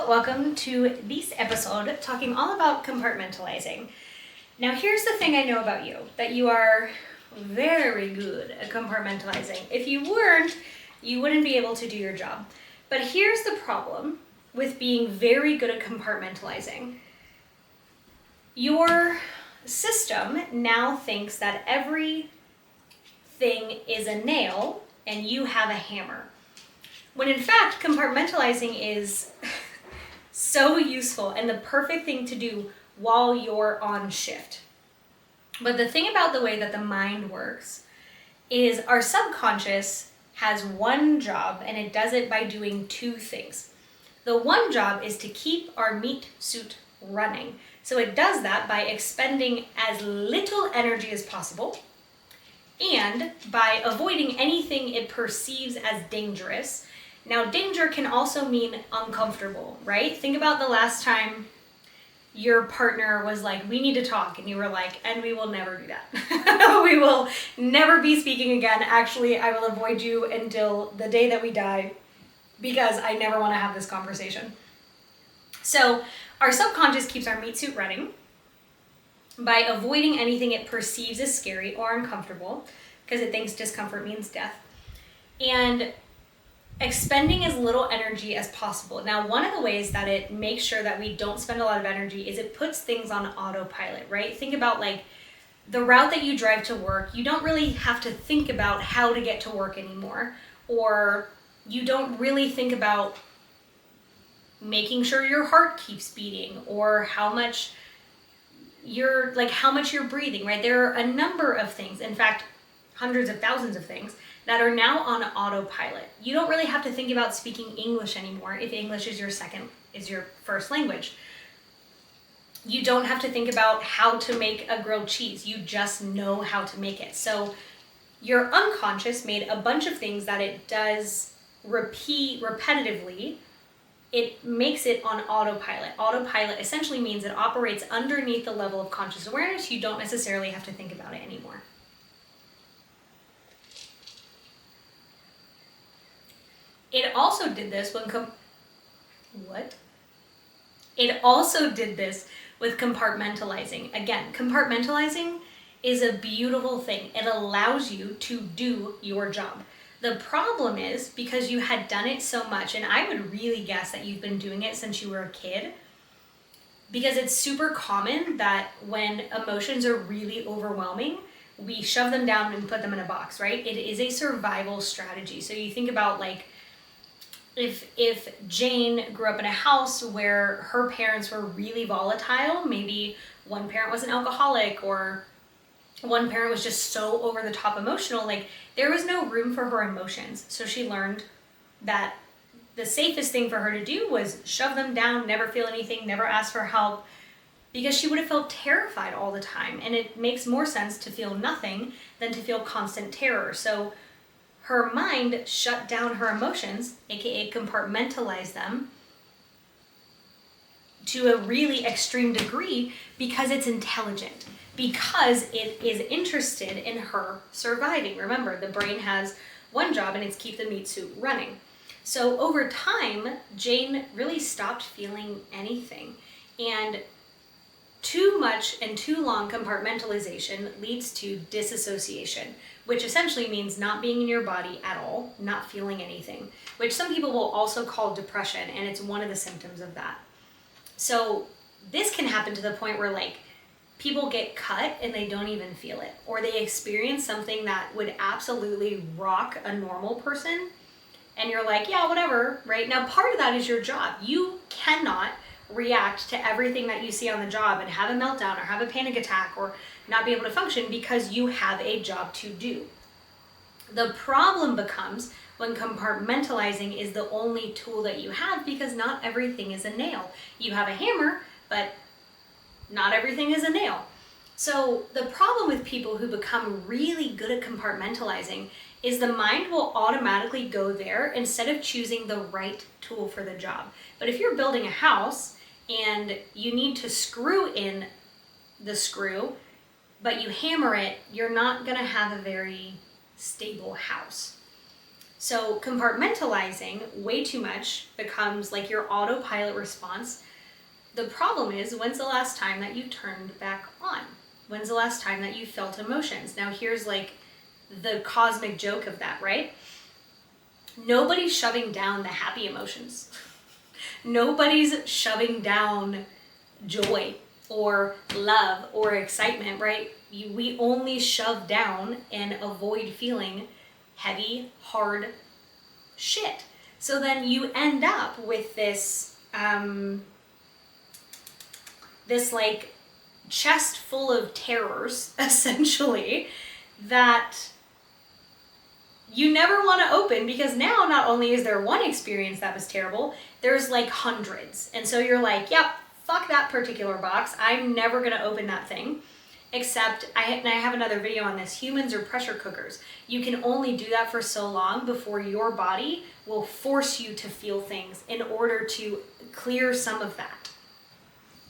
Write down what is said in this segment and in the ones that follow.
welcome to this episode talking all about compartmentalizing. Now here's the thing I know about you, that you are very good at compartmentalizing. If you weren't, you wouldn't be able to do your job. But here's the problem with being very good at compartmentalizing. Your system now thinks that everything is a nail and you have a hammer. When in fact, compartmentalizing is so useful and the perfect thing to do while you're on shift. But the thing about the way that the mind works is our subconscious has one job, and it does it by doing two things. The one job is to keep our meat suit running. So it does that by expending as little energy as possible and by avoiding anything it perceives as dangerous. Now, danger can also mean uncomfortable, right? Think about the last time your partner was like, we need to talk, and you were like, and we will never do that. We will never be speaking again. Actually, I will avoid you until the day that we die because I never want to have this conversation. So our subconscious keeps our meat suit running by avoiding anything it perceives as scary or uncomfortable because it thinks discomfort means death, and expending as little energy as possible. Now, one of the ways that it makes sure that we don't spend a lot of energy is it puts things on autopilot, right? Think about like the route that you drive to work. You don't really have to think about how to get to work anymore, or you don't really think about making sure your heart keeps beating or how much you're breathing, right? There are a number of things, in fact, hundreds of thousands of things that are now on autopilot. You don't really have to think about speaking English anymore if English is your first language. You don't have to think about how to make a grilled cheese. You just know how to make it. So your unconscious made a bunch of things that it does repeat repetitively. It makes it on autopilot. Autopilot essentially means it operates underneath the level of conscious awareness. You don't necessarily have to think about it anymore. It also did this with compartmentalizing. Again, compartmentalizing is a beautiful thing. It allows you to do your job. The problem is because you had done it so much, and I would really guess that you've been doing it since you were a kid, because it's super common that when emotions are really overwhelming, we shove them down and put them in a box, right? It is a survival strategy. So you think about like, if Jane grew up in a house where her parents were really volatile, maybe one parent was an alcoholic or one parent was just so over the top emotional, like there was no room for her emotions. So she learned that the safest thing for her to do was shove them down, never feel anything, never ask for help, because she would have felt terrified all the time. And it makes more sense to feel nothing than to feel constant terror. So her mind shut down her emotions, aka compartmentalized them, to a really extreme degree because it's intelligent, because it is interested in her surviving. Remember, the brain has one job and it's keep the meat suit running. So over time, Jane really stopped feeling anything. And too much and too long compartmentalization leads to dissociation, which essentially means not being in your body at all, not feeling anything, which some people will also call depression, and it's one of the symptoms of that. So this can happen to the point where like people get cut and they don't even feel it, or they experience something that would absolutely rock a normal person, and you're like, yeah, whatever, right? Now, part of that is your job. You cannot react to everything that you see on the job and have a meltdown or have a panic attack or not be able to function because you have a job to do. The problem becomes when compartmentalizing is the only tool that you have, because not everything is a nail. You have a hammer, but not everything is a nail. So the problem with people who become really good at compartmentalizing is the mind will automatically go there instead of choosing the right tool for the job. But if you're building a house and you need to screw in the screw, but you hammer it, you're not gonna have a very stable house. So compartmentalizing way too much becomes like your autopilot response. The problem is, when's the last time that you turned back on? When's the last time that you felt emotions? Now here's like the cosmic joke of that, right? Nobody's shoving down the happy emotions. Nobody's shoving down joy or love or excitement, right? We only shove down and avoid feeling heavy, hard shit. So then you end up with this, this like chest full of terrors, essentially, that you never want to open, because now not only is there one experience that was terrible, there's like hundreds. And so you're like, yep, fuck that particular box. I'm never going to open that thing. Except, I have another video on this, humans are pressure cookers. You can only do that for so long before your body will force you to feel things in order to clear some of that.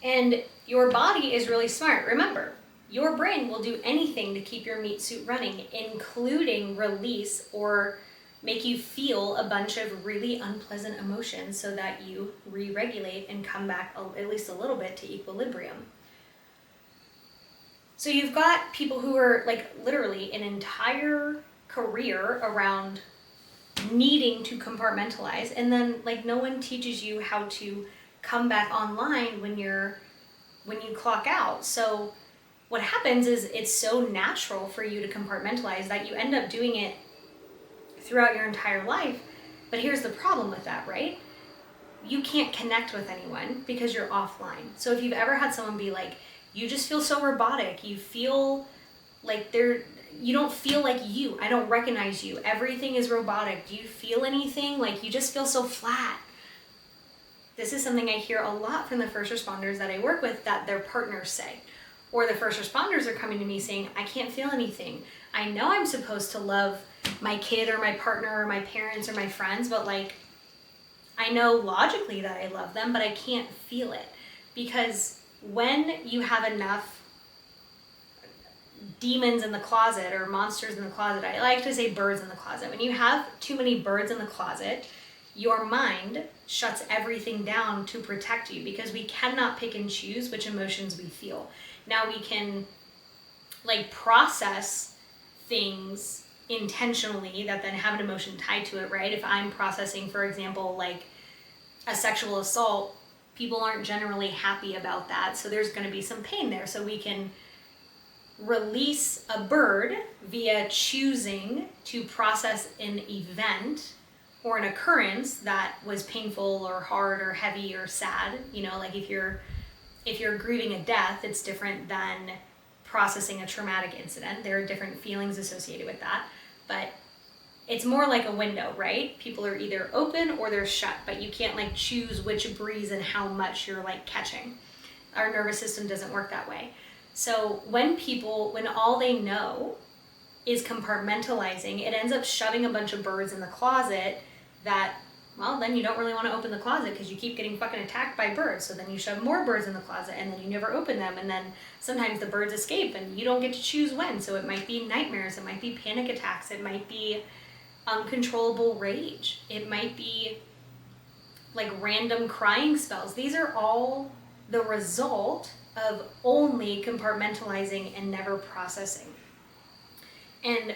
And your body is really smart. Remember, your brain will do anything to keep your meat suit running, including release or make you feel a bunch of really unpleasant emotions so that you re-regulate and come back at least a little bit to equilibrium. So you've got people who are like literally an entire career around needing to compartmentalize, and then like no one teaches you how to come back online when you clock out. So what happens is it's so natural for you to compartmentalize that you end up doing it throughout your entire life. But here's the problem with that, right? You can't connect with anyone because you're offline. So if you've ever had someone be like, you just feel so robotic, you feel like you don't feel like you, I don't recognize you, everything is robotic, do you feel anything? Like you just feel so flat. This is something I hear a lot from the first responders that I work with that their partners say. Or the first responders are coming to me saying, I can't feel anything. I know I'm supposed to love my kid or my partner or my parents or my friends, but like, I know logically that I love them, but I can't feel it. Because when you have enough demons in the closet or monsters in the closet, I like to say birds in the closet. When you have too many birds in the closet, your mind shuts everything down to protect you, because we cannot pick and choose which emotions we feel. Now we can like process things intentionally that then have an emotion tied to it, right? If I'm processing, for example, like a sexual assault, people aren't generally happy about that. So there's going to be some pain there. So we can release a bird via choosing to process an event or an occurrence that was painful or hard or heavy or sad. You know, like if you're grieving a death, it's different than processing a traumatic incident. There are different feelings associated with that, but it's more like a window, right? People are either open or they're shut, but you can't like choose which breeze and how much you're like catching. Our nervous system doesn't work that way. So when all they know is compartmentalizing, it ends up shoving a bunch of birds in the closet that, well, then you don't really want to open the closet because you keep getting fucking attacked by birds. So then you shove more birds in the closet and then you never open them. And then sometimes the birds escape and you don't get to choose when. So it might be nightmares, it might be panic attacks, it might be uncontrollable rage, it might be like random crying spells. These are all the result of only compartmentalizing and never processing. And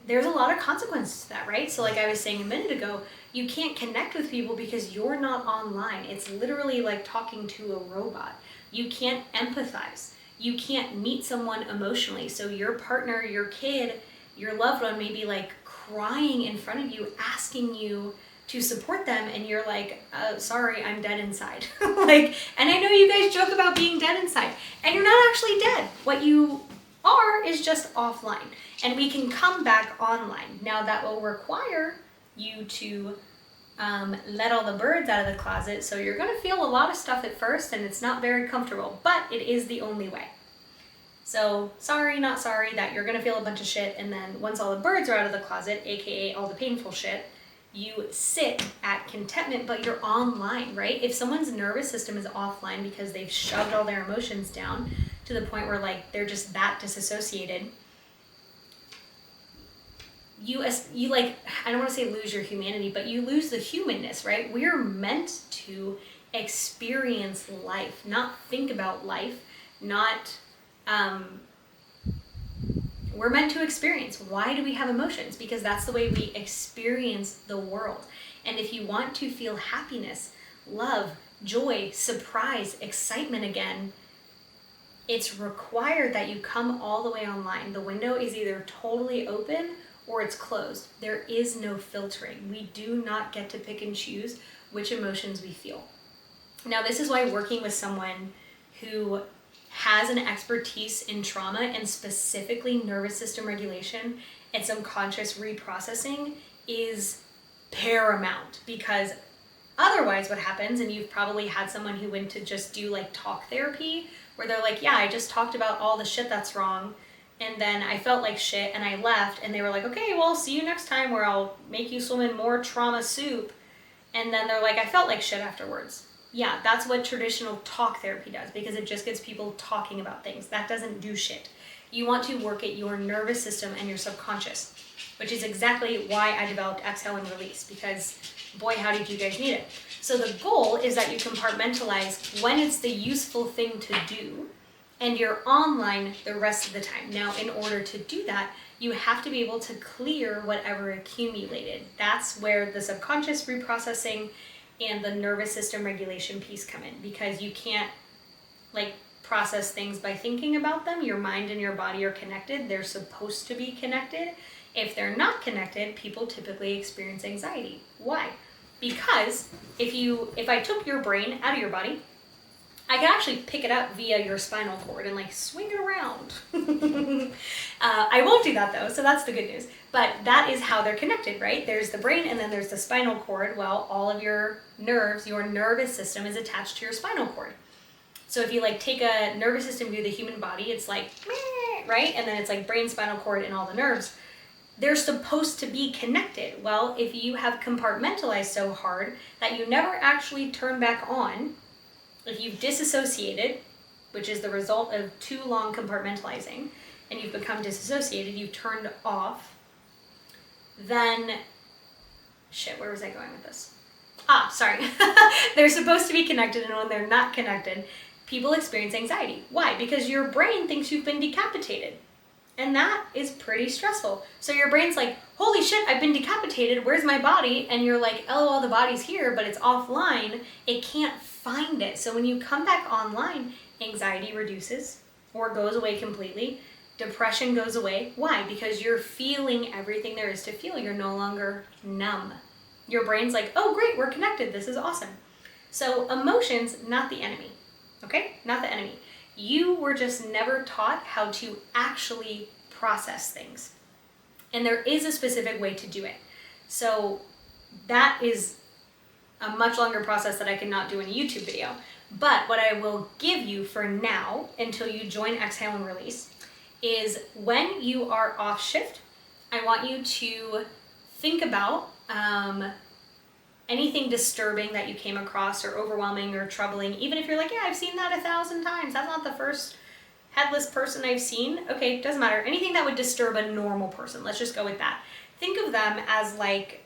there's a lot of consequences to that, right? So like I was saying a minute ago, you can't connect with people because you're not online. It's literally like talking to a robot. You can't empathize. You can't meet someone emotionally. So your partner, your kid, your loved one may be like crying in front of you, asking you to support them, and you're like, sorry, I'm dead inside. Like, and I know you guys joke about being dead inside, and you're not actually dead. What you are is just offline, and we can come back online. Now that will require you to let all the birds out of the closet, so you're going to feel a lot of stuff at first, and it's not very comfortable, but it is the only way. So sorry, not sorry that you're going to feel a bunch of shit, and then once all the birds are out of the closet, aka all the painful shit, you sit at contentment, but you're online, right? If someone's nervous system is offline because they've shoved all their emotions down to the point where like they're just that disassociated, you like, I don't want to say lose your humanity, but you lose the humanness, right? We're meant to experience life, not think about life, not, we're meant to experience. Why do we have emotions? Because that's the way we experience the world. And if you want to feel happiness, love, joy, surprise, excitement again, it's required that you come all the way online. The window is either totally open or it's closed. There is no filtering. We do not get to pick and choose which emotions we feel. Now, this is why working with someone who has an expertise in trauma and specifically nervous system regulation and subconscious reprocessing is paramount, because otherwise what happens, and you've probably had someone who went to just do like talk therapy where they're like, yeah, I just talked about all the shit that's wrong and then I felt like shit and I left, and they were like, okay, well, see you next time where I'll make you swim in more trauma soup. And then they're like, I felt like shit afterwards. Yeah, that's what traditional talk therapy does, because it just gets people talking about things. That doesn't do shit. You want to work at your nervous system and your subconscious, which is exactly why I developed Exhale and Release, because boy, how did you guys need it. So the goal is that you compartmentalize when it's the useful thing to do, and you're online the rest of the time. Now, in order to do that, you have to be able to clear whatever accumulated. That's where the subconscious reprocessing and the nervous system regulation piece come in, because you can't like process things by thinking about them. Your mind and your body are connected. They're supposed to be connected. If they're not connected, people typically experience anxiety. Why? Because if I took your brain out of your body, I can actually pick it up via your spinal cord and like swing it around. I won't do that though, so that's the good news. But that is how they're connected, right? There's the brain and then there's the spinal cord. Well, all of your nerves, your nervous system is attached to your spinal cord. So if you like take a nervous system view of the human body, it's like, meh, right? And then it's like brain, spinal cord, and all the nerves. They're supposed to be connected. Well, if you have compartmentalized so hard that you never actually turn back on, if you've disassociated, which is the result of too long compartmentalizing, and you've become disassociated, you've turned off, then, shit, where was I going with this? Sorry. They're supposed to be connected, and when they're not connected, people experience anxiety. Why? Because your brain thinks you've been decapitated. And that is pretty stressful. So your brain's like, holy shit, I've been decapitated, where's my body? And you're like, LOL, the body's here, but it's offline. It can't find it. So when you come back online, anxiety reduces or goes away completely. Depression goes away. Why? Because you're feeling everything there is to feel. You're no longer numb. Your brain's like, oh great, we're connected, this is awesome. So emotions, not the enemy, okay? Not the enemy. You were just never taught how to actually process things. And there is a specific way to do it. So that is a much longer process that I cannot do in a YouTube video. But what I will give you for now, until you join Exhale and Release, is when you are off shift, I want you to think about anything disturbing that you came across or overwhelming or troubling, even if you're like, yeah, I've seen that 1,000 times. That's not the first headless person I've seen. Okay, doesn't matter. Anything that would disturb a normal person. Let's just go with that. Think of them as like,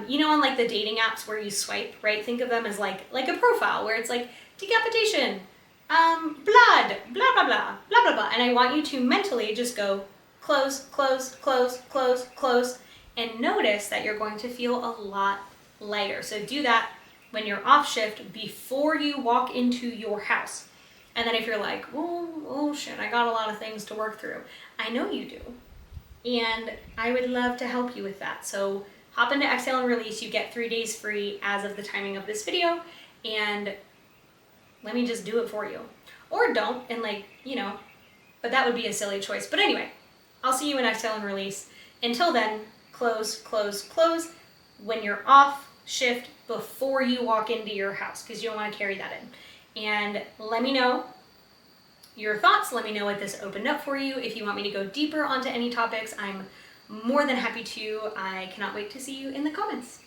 you know, on like the dating apps where you swipe, right? Think of them as like a profile where it's like decapitation, blood, blah, blah, blah, blah, blah, blah. And I want you to mentally just go close, close, close, close, close, and notice that you're going to feel a lot lighter. So do that when you're off shift before you walk into your house. And then if you're like, oh shit, I got a lot of things to work through. I know you do. And I would love to help you with that. So hop into Exhale and Release. You get 3 days free as of the timing of this video. And let me just do it for you. Or don't, and like, you know, but that would be a silly choice. But anyway, I'll see you in Exhale and Release. Until then, close, close, close when you're off shift before you walk into your house, because you don't want to carry that in. And let me know your thoughts. Let me know what this opened up for you. If you want me to go deeper onto any topics, I'm more than happy to. I cannot wait to see you in the comments.